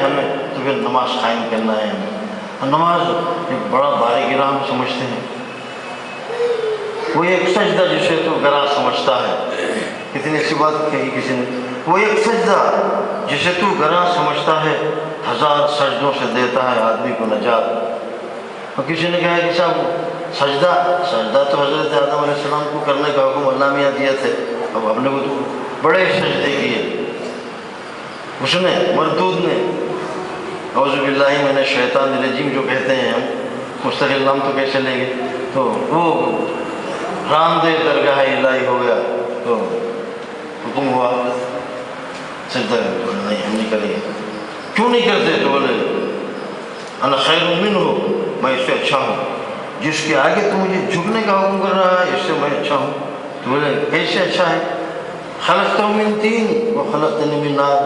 ہمیں تو پھر نماز قائم کرنا ہے ہمیں. اور نماز ایک بڑا بھاری گرہ ہم سمجھتے ہیں. وہ ایک سجدہ جسے تو گرا سمجھتا ہے. کتنی ایسی بات کہی کسی نے. وہ ایک سجدہ جسے تو گرا سمجھتا ہے، 1000 سجدوں سے دیتا ہے آدمی کو نجات. اور کسی نے کہا کہ صاحب سجدہ تو حضرت آدم علیہ السلام کو کرنے کا حکم اللہ میاں دیا تھے، اب ہم نے وہ تو بڑے سجدے کیے. اس نے مردود نے اعوذ باللہ من الشیطان الرجیم جو کہتے ہیں ہم، مستقل نام تو کیسے لیں گے، تو وہ راندے درگاہ الہی ہو گیا. تو حکم ہوا سجدہ نہیں ہم نہیں کریں گے. کیوں نہیں کرتے؟ تو بولے انا خیر منہ، میں اس سے اچھا ہوں. جس کے آگے تو مجھے جھکنے کا حکم کر رہا ہے اس سے میں اچھا ہوں. تو بولے کیسے اچھا ہے؟ خلقتہ من طین وخلقتنی من نار،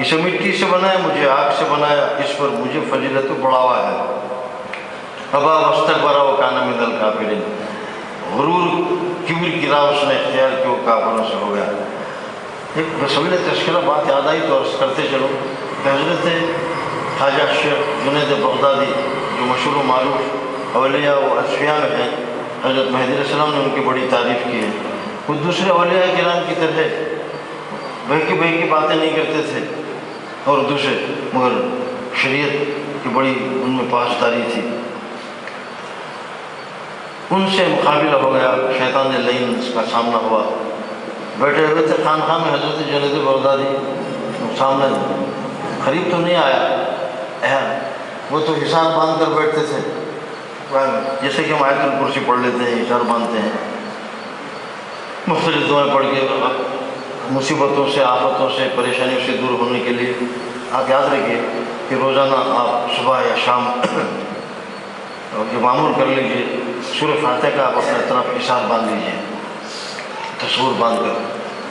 اسے مٹی سے بنایا مجھے آگ سے بنایا، اس پر مجھے فضیلت بڑھاوا ہے. ابا واستکبر وکان من الکافرین، غرور کبر کی راہ اس نے اختیار کی، وہ کافروں سے ہو گیا. ایک رسول تذکرہ بات یاد آئی تو عرض کرتے چلو کہ حضرت خواجہ شیخ جنید بغدادی جو مشہور و معروف اولیاء و اصفیاء میں ہیں، حضرت مہدی علیہ السلام نے ان کی بڑی تعریف کی ہے. وہ دوسرے اولیاء کرام کی طرح بہکی باتیں نہیں کرتے تھے اور دوسرے، مگر شریعت کی بڑی ان میں پاسداری تھی. ان سے مقابلہ ہو گیا، شیطان لعین اس کا سامنا ہوا. بیٹھے ہوئے تھے خانقاہ میں حضرت جنید بغدادی، سامنے قریب تو نہیں آیا، وہ تو حصار باندھ کر بیٹھتے تھے، جیسے کہ ہم آیت الکرسی پڑھ لیتے ہیں، حصار باندھتے ہیں، مختلف دعائیں پڑھ کے مصیبتوں سے، آفتوں سے، پریشانیوں سے دور ہونے کے لیے. آپ یاد رکھیے کہ روزانہ آپ صبح یا شام یہ معمول کر لیجیے، سورہ فاتحہ کا آپ اپنے طرف حصار باندھ لیجیے، تصور باندھ کر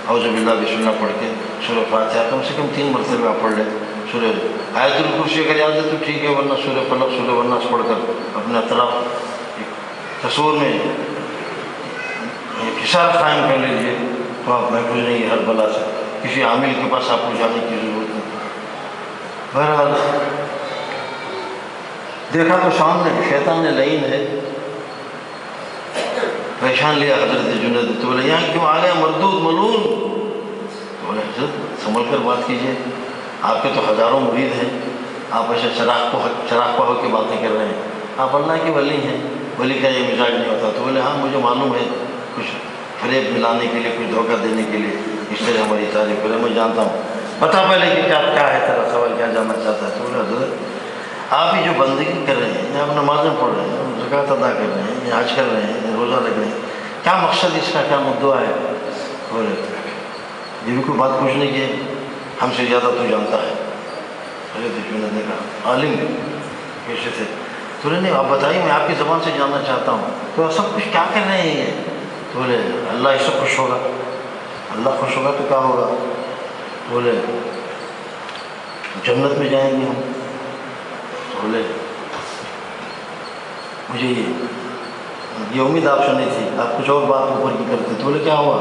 اعوذ باللہ بسم اللہ پڑھ کے سورہ فاتحہ کم سے کم 3 مرتبہ آپ پڑھ لیں. سورہ آیت الکرسی اگر یاد ہے تو ٹھیک ہے، ورنہ سورہ فلق، سورہ والناس پڑھ کر اپنے اطراف تصور میں حصار قائم کر لیجیے، تو آپ محفوظ نہیں ہر بلا سے. کسی عامل کے پاس آپ کو جانے کی ضرورت نہیں. بہرحال دیکھا تو سامنے شیطان لعین ہے، پہچان لیا حضرت جنید. تو بولے یہاں کیوں آ گیا مردود ملعون؟ تو بولے حضرت سنبھل کر بات کیجیے، آپ کے تو ہزاروں مرید ہیں، آپ ایسے چراغ پا ہو کے باتیں کر رہے ہیں، آپ اللہ کے ولی ہیں، ولی کا یہ مزاج نہیں ہوتا. تو بولے ہاں مجھے معلوم ہے، کچھ فریب ملانے کے لیے، کچھ دھوکہ دینے کے لیے اس طرح ہماری تعریف کرے، میں جانتا ہوں. بتا پہلے کہ کیا ہے تیرا سوال، کیا جاننا چاہتا ہے؟ تو بولے حضرت آپ ہی جو بندگی کر رہے ہیں، آپ نمازیں پڑھ رہے ہیں، زکوٰۃ ادا کر رہے ہیں، حج کر رہے ہیں، روزہ رکھ رہے ہیں، کیا مقصد اس کا، کیا مدعا ہے؟ بولے یہ بھی کوئی بات پوچھنے کی ہے، ہم سے زیادہ تو جانتا ہے. حضرت جنید نے کہا عالم کیسے تھے؟ تو نہیں آپ بتائیے، میں آپ کی زبان سے جاننا چاہتا ہوں، تو سب کچھ کیا کر رہے ہیں یہ؟ تو بولے اللہ اس سے خوش ہوگا. اللہ خوش ہوگا تو کیا ہوگا؟ بولے جنت میں جائیں گے ہم. تو بولے مجھے یہ امید آپ سے نہیں تھی، آپ کچھ اور بات اوپر کی کرتے. تو بولے کیا ہوا؟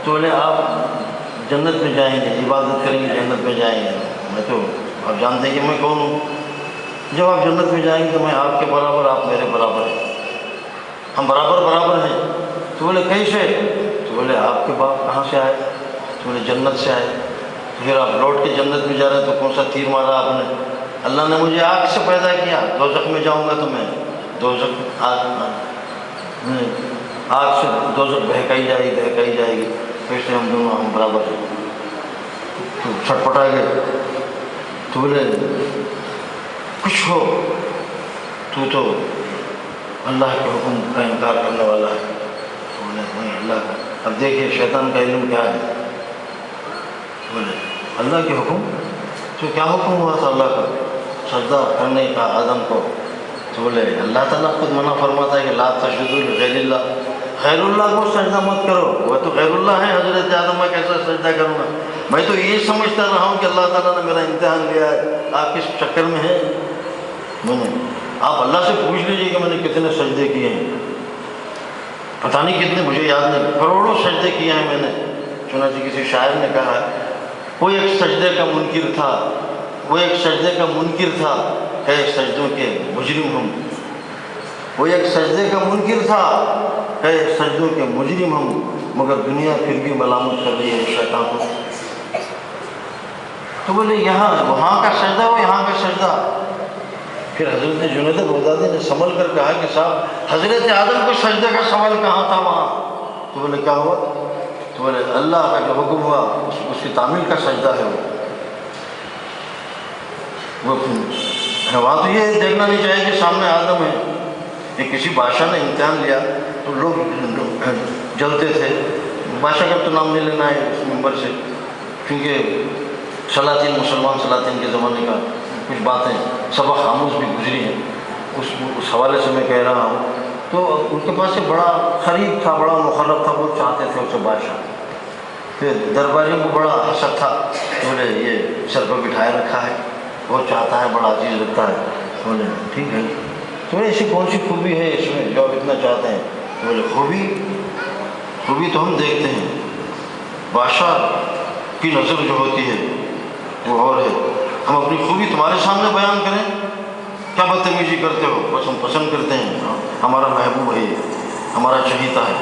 تو بولے آپ جنت میں جائیں گے، عبادت کریں گے، جنت میں جائیں گے. میں تو آپ جانتے ہیں کہ میں کون ہوں. جب آپ جنت میں جائیں گے تو میں آپ کے برابر، آپ میرے برابر ہیں، ہم برابر ہیں. تو بولے کیسے؟ تو بولے آپ کے باپ کہاں سے آئے؟ تو بولے جنت سے آئے. تو پھر آپ لوٹ کے جنت میں جا رہے ہیں تو کون سا تیر مارا آپ نے؟ اللہ نے مجھے آگ سے پیدا کیا، دوزخ میں جاؤں گا تو میں دوزخ آگ سے دوزخ بہکائی جائے گی. تو اس لیے ہم دونوں ہم برابر ہیں. تو چھٹپٹا گئے. تو بولے کچھ ہو تو اللہ کے حکم کا انکار کرنے والا ہے. تو بولے نہیں اللہ کا. اب دیکھیے شیطان کا علم کیا ہے. بولے اللہ کے حکم. تو کیا حکم ہوا تھا اللہ کا؟ سجدہ کرنے کا آدم کو. تو بولے اللہ تعالیٰ خود منع فرماتا ہے کہ لا تسجدوا لغیر اللہ، غیر اللہ کو سجدہ مت کرو. وہ تو غیر اللہ ہے، حضرت آدم میں کیسا سجدہ کروں گا؟ میں تو یہ سمجھتا رہا ہوں کہ اللہ تعالیٰ نے میرا امتحان لیا ہے، آپ کس چکر میں ہیں؟ آپ اللہ سے پوچھ لیجیے کہ میں نے کتنے سجدے کیے ہیں، پتہ نہیں کتنے، مجھے یاد نہیں، کروڑوں سجدے کیے ہیں میں نے. چنانچہ کسی شاعر نے کہا کوئی ایک سجدے کا منکر تھا، وہ ایک سجدے کا منکر تھا، ہے سجدوں کے مجرم ہم. وہ ایک سجدے کا منکر تھا، ہے سجدوں کے مجرم ہم، مگر دنیا پھر بھی ملامت کر رہی ہے شیطان کو. تو بولے یہاں وہاں کا سجدہ ہو یہاں کا سجدہ. پھر حضرت جنید بغدادی نے سنبھل کر کہا کہ صاحب حضرت آدم کو سجدے کا سوال کہاں تھا وہاں؟ تو بولے کیا ہوا؟ تو بولے اللہ کا جو حکم ہوا اس کی تعمیل کا سجدہ ہے وہ. وہاں تو یہ دیکھنا نہیں چاہیے کہ سامنے آدم ہے. یہ کسی بادشاہ نے امتحان لیا تو لوگ جلتے تھے. بادشاہ کا تو نام نہیں لینا ہے اس ممبر سے، کیونکہ سلاطین مسلمان سلاطین کے زمانے کا کچھ باتیں سبق آموز بھی گزری ہیں، اس حوالے سے میں کہہ رہا ہوں. تو ان کے پاس ایک بڑا قریب تھا، بڑا مقرب تھا، وہ چاہتے تھے اسے بادشاہ. پھر درباریوں کو بڑا حسد تھا، بولے یہ سر پہ بٹھائے رکھا ہے، وہ چاہتا ہے، بڑا عزیز رکھتا ہے. بولے ٹھیک ہے. تو ایسی کون سی خوبی ہے اس میں جو آپ اتنا چاہتے ہیں؟ بولے خوبی تو ہم دیکھتے ہیں، بادشاہ کی نظر جو ہوتی ہے وہ اور ہے. ہم اپنی خوبی تمہارے سامنے بیان کریں؟ کیا بدتمیزی کرتے ہو؟ بس ہم پسند کرتے ہیں، ہمارا محبوب ہے، ہمارا چہیتا ہے.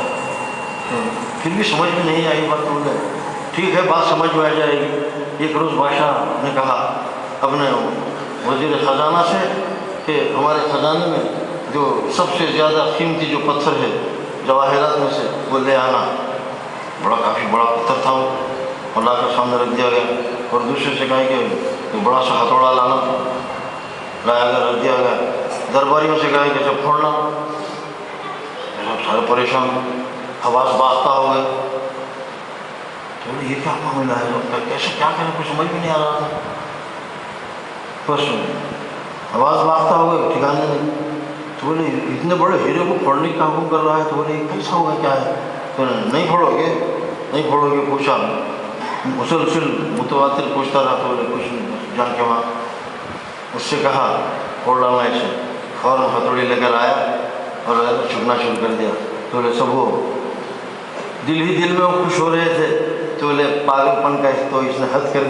پھر بھی سمجھ میں نہیں آئی بات. بولے ٹھیک ہے، بات سمجھ میں آ جائے گی. ایک روز بادشاہ نے کہا اپنے وزیر خزانہ سے کہ ہمارے خزانے میں جو سب سے زیادہ قیمتی جو پتھر ہے جواہرات میں سے وہ لے آنا. کافی بڑا پتھر تھا وہ، اللہ کے سامنے رکھ دیا گیا. اور دوسرے سے کہا کہ بڑا سا ہتھوڑا لانا، لایا گیا، رکھ دیا گیا. درباریوں سے کہا کہ سب پھوڑنا. سب سارے پریشان ہوئے، حواس باختہ ہو گئے. تو یہ کیا معاملہ ہے؟ کیسے کیا کریں؟ کچھ سمجھ بھی نہیں آ رہا تھا. بس حواس باختہ ہو گئے، ٹھکانے نہیں. تو بولے اتنے بڑے ہیرے کو پھوڑنے کا حکم کر رہا ہے. تو بولے یہ کیسا ہوگا، کیا ہے؟ تو نہیں پھوڑو گے پوچھا. مسلسل متواتر پوچھتا رہا. تو بولے کچھ نہیں، جان کے وہاں اس سے کہا پھوڑ ڈالنا اسے. فوراً ہتھوڑی لے کر آیا اور چھپنا شروع کر دیا. تو بولے سب وہ دل ہی دل میں وہ خوش ہو رہے تھے. تو بولے پاگل پن کا تو اس نے حد کر